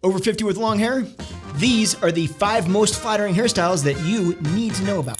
Over 50 with long hair? These are the 5 most flattering hairstyles that you need to know about.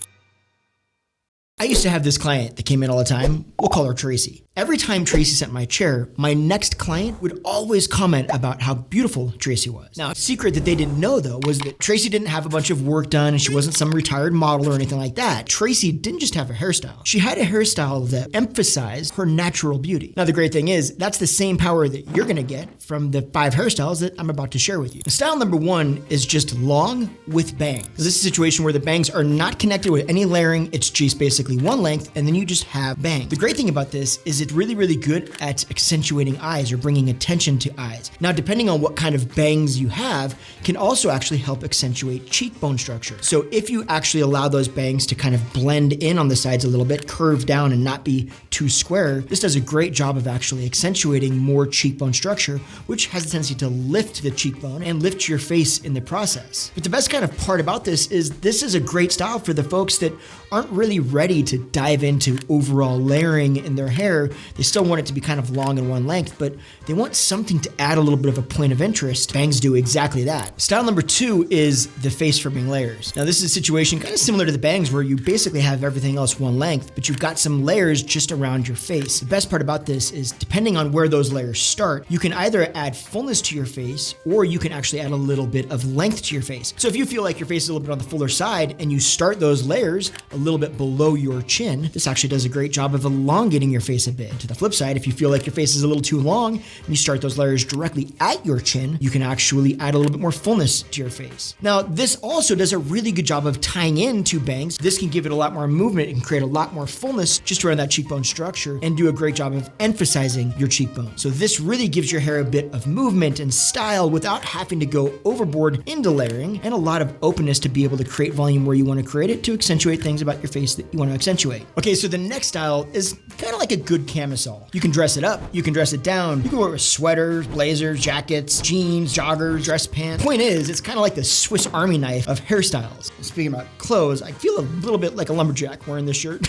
I used to have this client that came in all the time. We'll call her Tracy. Every time Tracy sat in my chair, my next client would always comment about how beautiful Tracy was. Now, a secret that they didn't know though was that Tracy didn't have a bunch of work done and she wasn't some retired model or anything like that. Tracy didn't just have a hairstyle. She had a hairstyle that emphasized her natural beauty. Now, the great thing is that's the same power that you're gonna get from the 5 hairstyles that I'm about to share with you. Style number 1 is just long with bangs. This is a situation where the bangs are not connected with any layering. It's just basically one length and then you just have bangs. The great thing about this is it's really good at accentuating eyes or bringing attention to eyes. Now, depending on what kind of bangs you have, can also actually help accentuate cheekbone structure. So if you actually allow those bangs to kind of blend in on the sides a little bit, curve down and not be too square, this does a great job of actually accentuating more cheekbone structure, which has a tendency to lift the cheekbone and lift your face in the process. But the best kind of part about this is a great style for the folks that aren't really ready to dive into overall layering in their hair. They still want it to be kind of long in one length, but they want something to add a little bit of a point of interest. Bangs do exactly that. Style number 2 is the face framing layers. Now, this is a situation kind of similar to the bangs where you basically have everything else one length, but you've got some layers just around your face. The best part about this is depending on where those layers start, you can either add fullness to your face or you can actually add a little bit of length to your face. So if you feel like your face is a little bit on the fuller side and you start those layers a little bit below your chin, this actually does a great job of elongating your face a bit. To the flip side, if you feel like your face is a little too long and you start those layers directly at your chin, you can actually add a little bit more fullness to your face. Now, this also does a really good job of tying into bangs. This can give it a lot more movement and create a lot more fullness just around that cheekbone structure and do a great job of emphasizing your cheekbone. So this really gives your hair a bit of movement and style without having to go overboard into layering, and a lot of openness to be able to create volume where you want to create it to accentuate things about your face that you want to accentuate. Okay, so the next style is kind of like a good camisole. You can dress it up, you can dress it down, you can wear it with sweaters, blazers, jackets, jeans, joggers, dress pants. Point is, it's kind of like the Swiss Army knife of hairstyles. Speaking about clothes, I feel a little bit like a lumberjack wearing this shirt.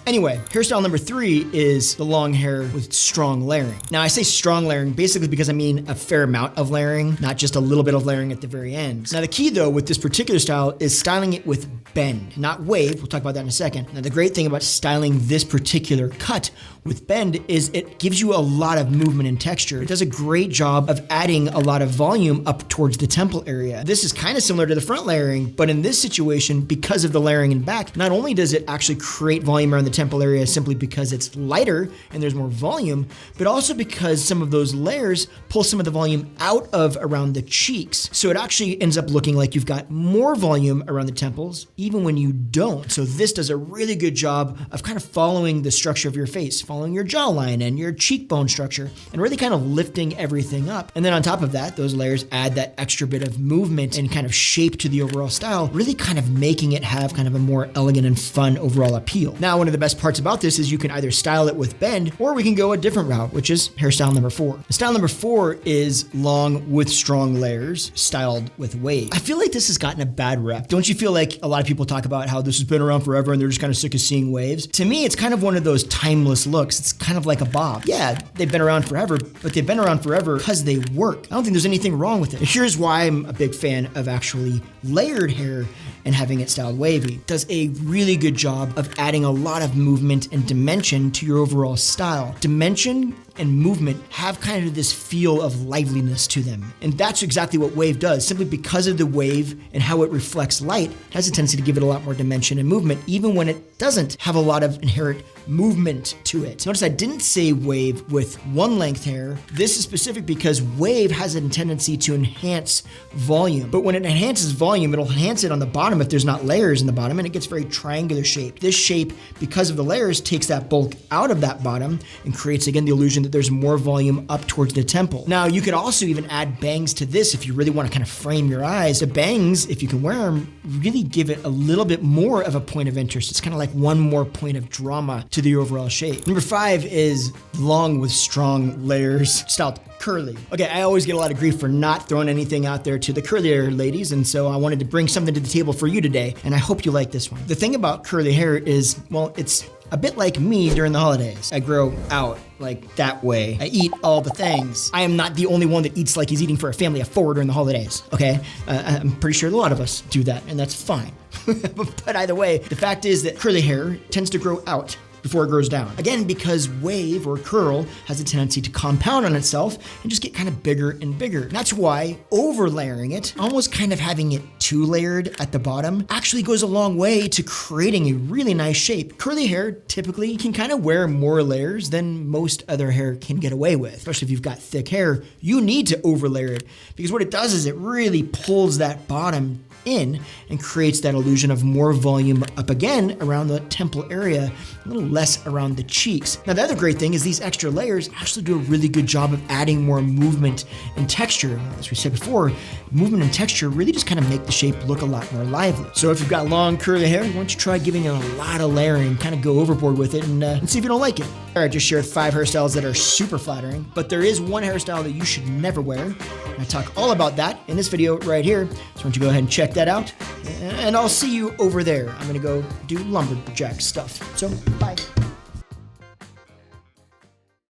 Anyway, hairstyle number 3 is the long hair with strong layering. Now, I say strong layering basically because I mean a fair amount of layering, not just a little bit of layering at the very end. Now, the key though with this particular style is styling it with bend, not wave. We'll talk about that in a second. Now, the great thing about styling this particular cut with bend is it gives you a lot of movement and texture. It does a great job of adding a lot of volume up towards the temple area. This is kind of similar to the front layering, but in this situation, because of the layering in back, not only does it actually create volume around the temple area simply because it's lighter and there's more volume, but also because some of those layers pull some of the volume out of around the cheeks. So it actually ends up looking like you've got more volume around the temples, even when you don't. So this does a really good job of kind of following the structure of your face, following your jawline and your cheekbone structure, and really kind of lifting everything up. And then on top of that, those layers add that extra bit of movement and kind of shape to the overall style, really kind of making it have kind of a more elegant and fun overall appeal. Now, one of the best parts about this is you can either style it with bend, or we can go a different route, which is hairstyle number 4. Style number 4 is long with strong layers, styled with wave. I feel like this has gotten a bad rep. Don't you feel like a lot of people talk about how this has been around forever and they're just kind of sick of seeing waves? To me, it's kind of one of those timeless looks. It's kind of like a bob. Yeah, they've been around forever, but they've been around forever because they work. I don't think there's anything wrong with it. Here's why I'm a big fan of actually layered hair and having it styled wavy. It does a really good job of adding a lot of movement and dimension to your overall style. Dimension and movement have kind of this feel of liveliness to them. And that's exactly what wave does. Simply because of the wave and how it reflects light, it has a tendency to give it a lot more dimension and movement, even when it doesn't have a lot of inherent movement to it. Notice I didn't say wave with one length hair. This is specific because wave has a tendency to enhance volume. But when it enhances volume, it'll enhance it on the bottom if there's not layers in the bottom, and it gets very triangular shaped. This shape, because of the layers, takes that bulk out of that bottom and creates, again, the illusion that there's more volume up towards the temple. Now, you could also even add bangs to this if you really want to kind of frame your eyes. The bangs, if you can wear them, really give it a little bit more of a point of interest. It's kind of like one more point of drama to the overall shape. Number 5 is long with strong layers, styled curly. Okay, I always get a lot of grief for not throwing anything out there to the curlier ladies, and so I wanted to bring something to the table for you today, and I hope you like this one. The thing about curly hair is, well, it's a bit like me during the holidays. I grow out like that way. I eat all the things. I am not the only one that eats like he's eating for a family of 4 during the holidays, okay? I'm pretty sure a lot of us do that, and that's fine. But either way, the fact is that curly hair tends to grow out before it grows down. Again, because wave or curl has a tendency to compound on itself and just get kind of bigger and bigger. And that's why over layering it, almost kind of having it 2 layered at the bottom, actually goes a long way to creating a really nice shape. Curly hair typically can kind of wear more layers than most other hair can get away with. Especially if you've got thick hair, you need to over layer it, because what it does is it really pulls that bottom in and creates that illusion of more volume up again around the temple area, a little less around the cheeks. Now, the other great thing is these extra layers actually do a really good job of adding more movement and texture. As we said before, movement and texture really just kind of make the shape look a lot more lively. So if you've got long curly hair, why don't you try giving it a lot of layering, kind of go overboard with it and see if you don't like it. All right, just shared 5 hairstyles that are super flattering, but there is one hairstyle that you should never wear. And I talk all about that in this video right here. So why don't you go ahead and check that out, and I'll see you over there. I'm gonna go do lumberjack stuff. So bye.